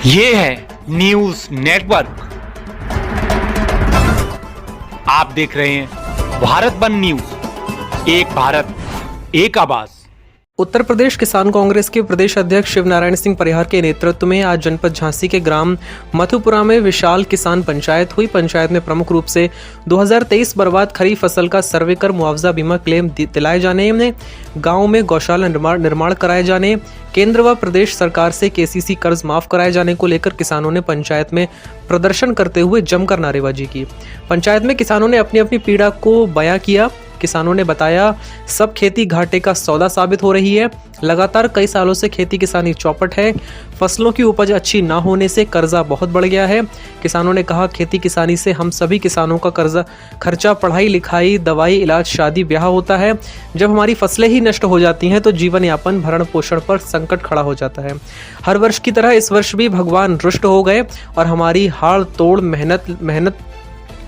ये है news network. आप देख रहे हैं भारत बंद न्यूज, एक भारत एक आवाज। उत्तर प्रदेश किसान कांग्रेस के प्रदेश अध्यक्ष शिवनारायण सिंह परिहार के नेतृत्व में आज जनपद झांसी के ग्राम मथुपुरा में विशाल किसान पंचायत हुई। पंचायत में प्रमुख रूप से 2023 बर्बाद खरीफ फसल का सर्वे कर मुआवजा बीमा क्लेम दिलाए जाने, गांव में गौशाला निर्माण कराए जाने, केंद्र व प्रदेश सरकार से केसीसी कर्ज माफ कराए जाने को लेकर किसानों ने पंचायत में प्रदर्शन करते हुए जमकर नारेबाजी की। पंचायत में किसानों ने अपनी अपनी पीड़ा को बयां किया। किसानों ने बताया, सब खेती घाटे का सौदा साबित हो रही है। लगातार कई सालों से खेती किसानी चौपट है। फसलों की उपज अच्छी ना होने से कर्जा बहुत बढ़ गया है। किसानों ने कहा, खेती किसानी से हम सभी किसानों का खर्चा पढ़ाई लिखाई, दवाई, इलाज, शादी ब्याह होता है। जब हमारी फसलें ही नष्ट हो जाती हैं तो जीवन यापन, भरण पोषण पर संकट खड़ा हो जाता है। हर वर्ष की तरह इस वर्ष भी भगवान रुष्ट हो गए और हमारी हाड़ तोड़ मेहनत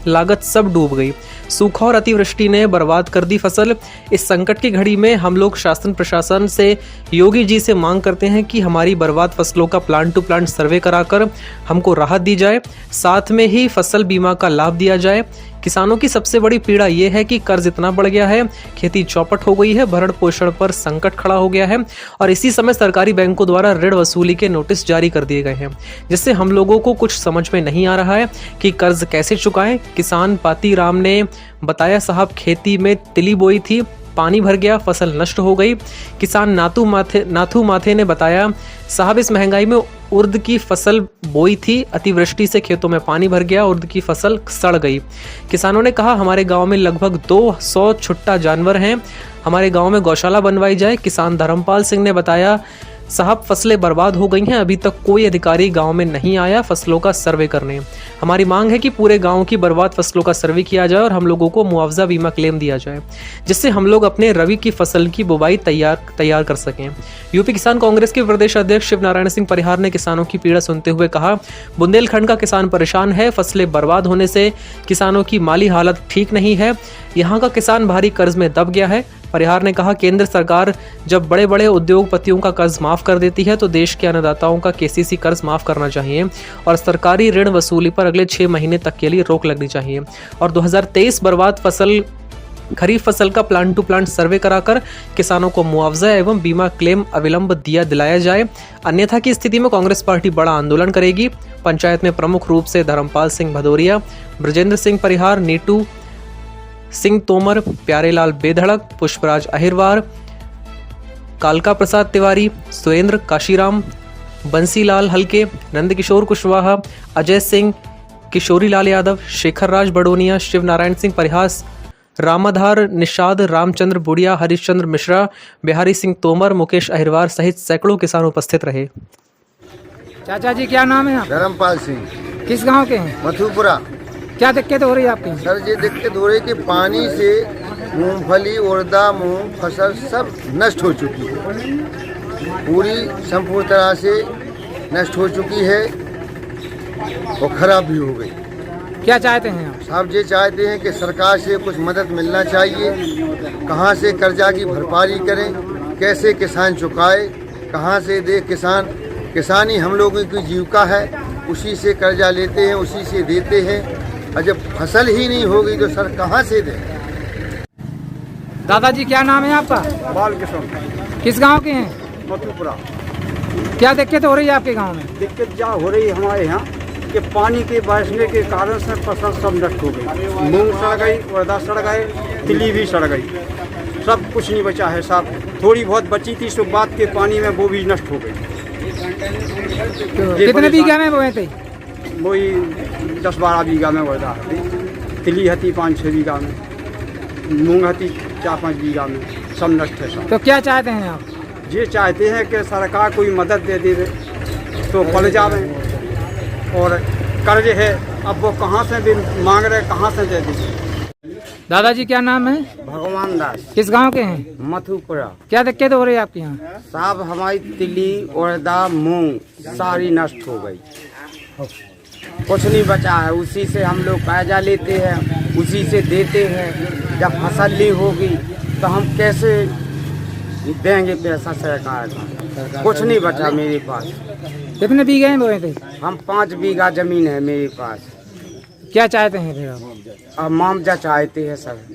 लागत सब डूब गई। सूखा और अतिवृष्टि ने बर्बाद कर दी फसल। इस संकट की घड़ी में हम लोग शासन प्रशासन से, योगी जी से मांग करते हैं कि हमारी बर्बाद फसलों का प्लांट टू प्लांट सर्वे कराकर हमको राहत दी जाए, साथ में ही फसल बीमा का लाभ दिया जाए। किसानों की सबसे बड़ी पीड़ा यह है कि कर्ज इतना बढ़ गया है, खेती चौपट हो गई है, भरण पोषण पर संकट खड़ा हो गया है और इसी समय सरकारी बैंकों द्वारा ऋण वसूली के नोटिस जारी कर दिए गए हैं, जिससे हम लोगों को कुछ समझ में नहीं आ रहा है कि कर्ज कैसे चुकाएं। किसान पाती राम ने बताया, साहब खेती में तिली बोई थी, पानी भर गया, फसल नष्ट हो गई। किसान नाथू माथे ने बताया, साहब इस महंगाई में उर्द की फसल बोई थी, अतिवृष्टि से खेतों में पानी भर गया, उर्द की फसल सड़ गई। किसानों ने कहा, हमारे गांव में लगभग 200 छुट्टा जानवर हैं, हमारे गांव में गौशाला बनवाई जाए। किसान धर्मपाल सिंह ने बताया, साहब फसलें बर्बाद हो गई हैं, अभी तक कोई अधिकारी गांव में नहीं आया फसलों का सर्वे करने। हमारी मांग है कि पूरे गांव की बर्बाद फसलों का सर्वे किया जाए और हम लोगों को मुआवजा बीमा क्लेम दिया जाए, जिससे हम लोग अपने रबी की फसल की बुवाई तैयार कर सकें। यूपी किसान कांग्रेस के प्रदेश अध्यक्ष शिवनारायण सिंह परिहार ने किसानों की पीड़ा सुनते हुए कहा, बुंदेलखंड का किसान परेशान है, फसलें बर्बाद होने से किसानों की माली हालत ठीक नहीं है, यहाँ का किसान भारी कर्ज में दब गया है। परिहार ने कहा, केंद्र सरकार जब बड़े बड़े उद्योगपतियों का कर्ज माफ कर देती है तो देश के अन्नदाताओं का केसीसी कर्ज माफ करना चाहिए और सरकारी ऋण वसूली पर अगले 6 महीने तक के लिए रोक लगनी चाहिए और 2023 बर्बाद खरीफ फसल का प्लांट टू प्लांट सर्वे कराकर किसानों को मुआवजा एवं बीमा क्लेम अविलंब दिलाया जाए, अन्यथा की स्थिति में कांग्रेस पार्टी बड़ा आंदोलन करेगी। पंचायत में प्रमुख रूप से धर्मपाल सिंह भदौरिया, ब्रजेंद्र सिंह परिहार, नीटू सिंह तोमर, प्यारेलाल बेधड़क, पुष्पराज अहिरवार, कालका प्रसाद तिवारी, सुरेंद्र काशीराम, बंसीलाल हल्के, नंदकिशोर कुशवाहा, अजय सिंह, किशोरीलाल यादव, शेखर राज बडोनिया, शिवनारायण सिंह परिहास, रामाधार निषाद, रामचंद्र बुढ़िया, हरिश्चंद्र मिश्रा, बिहारी सिंह तोमर, मुकेश अहिरवार सहित सैकड़ों किसान उपस्थित रहे। चाचा जी क्या नाम है आपका? धर्मपाल सिंह। किस गांव के हैं? मथुपुरा। क्या दिक्कत हो रही है आपकी? सर ये दिक्कत हो रही है कि पानी से मूंगफली, उड़दा, मूंग फसल सब नष्ट हो चुकी है, पूरी संपूर्ण तरह से नष्ट हो चुकी है और खराब भी हो गई। क्या चाहते हैं आप? साहब ये चाहते हैं कि सरकार से कुछ मदद मिलना चाहिए, कहाँ से कर्जा की भरपाई करें, कैसे किसान चुकाए, कहाँ से दे किसान। किसानी हम लोगों की जीविका है, उसी से कर्जा लेते हैं, उसी से देते हैं और जब फसल ही नहीं होगी तो सर कहाँ से दे। दादाजी क्या नाम है आपका? बालकिशन। किस गांव के हैं? मथुपुरा। क्या दिक्कत हो रही है आपके गांव में? दिक्कत क्या हो रही है हमारे यहाँ कि पानी के बरसने के कारण से फसल सब नष्ट हो गई, मूंग सड़ गई, उड़दा सड़ गए, तिली भी सड़ गई, सब कुछ नहीं बचा है साहब। थोड़ी बहुत बची थी सो बात के पानी में वो भी नष्ट हो गई। कितने बीघा में बोए थे? वही 10-12 बीघा में उड़दा हती, तिली हती 5-6 बीघा में, मूंग हती 4-5 बीघा में, सब नष्ट है सब। तो क्या चाहते हैं आप? ये चाहते हैं कि सरकार कोई मदद दे दे तो पल जावे, और कर्ज है अब वो कहाँ से भी मांग रहे, कहाँ से दे दें। दादाजी क्या नाम है? भगवान दास। किस गांव के हैं? मथुपुरा। क्या दिक्कत हो रही है आपके यहाँ? साहब हमारी तिली, उड़दा, मूंग सारी नष्ट हो गई, कुछ नहीं बचा है, उसी से हम लोग कर्जा लेते हैं, उसी से देते हैं। जब फसल नहीं होगी तो हम कैसे देंगे पैसा सरकार कुछ नहीं बचा मेरे पास। कितने बीघे में बोए थे? हम 5 बीघा जमीन है मेरे पास। क्या चाहते हैं फिर आप? अब मुआवजा चाहते हैं सर।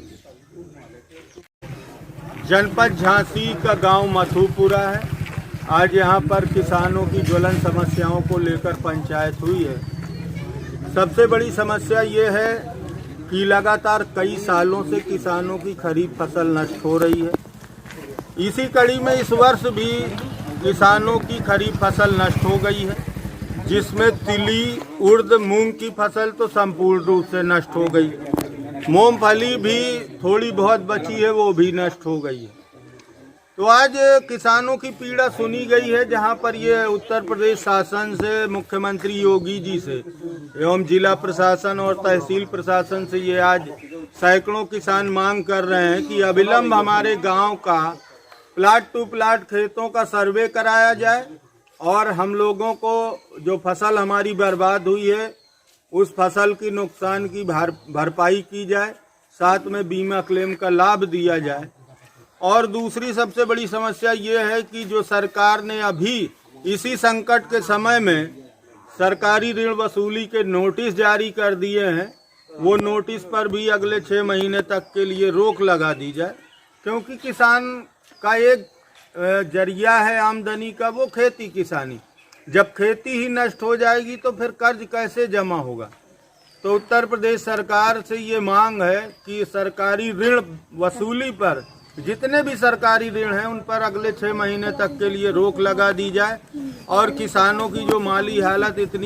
जनपद झांसी का गांव मथुपुरा है। आज यहां पर किसानों की ज्वलन समस्याओं को लेकर पंचायत हुई है। सबसे बड़ी समस्या ये है कि लगातार कई सालों से किसानों की खरीफ फसल नष्ट हो रही है। इसी कड़ी में इस वर्ष भी किसानों की खरीफ फसल नष्ट हो गई है, जिसमें तिली, उड़द, मूंग की फसल तो संपूर्ण रूप से नष्ट हो गई। मूंगफली भी थोड़ी बहुत बची है, वो भी नष्ट हो गई है। तो आज किसानों की पीड़ा सुनी गई है, जहां पर ये उत्तर प्रदेश शासन से, मुख्यमंत्री योगी जी से एवं जिला प्रशासन और तहसील प्रशासन से ये आज सैकड़ों किसान मांग कर रहे हैं कि अविलंब हमारे गांव का प्लाट टू प्लाट खेतों का सर्वे कराया जाए और हम लोगों को जो फसल हमारी बर्बाद हुई है उस फसल की नुकसान की भरपाई की जाए, साथ में बीमा क्लेम का लाभ दिया जाए। और दूसरी सबसे बड़ी समस्या ये है कि जो सरकार ने अभी इसी संकट के समय में सरकारी ऋण वसूली के नोटिस जारी कर दिए हैं, वो नोटिस पर भी अगले 6 महीने तक के लिए रोक लगा दी जाए, क्योंकि किसान का एक जरिया है आमदनी का, वो खेती किसानी। जब खेती ही नष्ट हो जाएगी तो फिर कर्ज कैसे जमा होगा। तो उत्तर प्रदेश सरकार से ये मांग है कि सरकारी ऋण वसूली पर, जितने भी सरकारी ऋण हैं उन पर अगले 6 महीने तक के लिए रोक लगा दी जाए और किसानों की जो माली हालत इतनी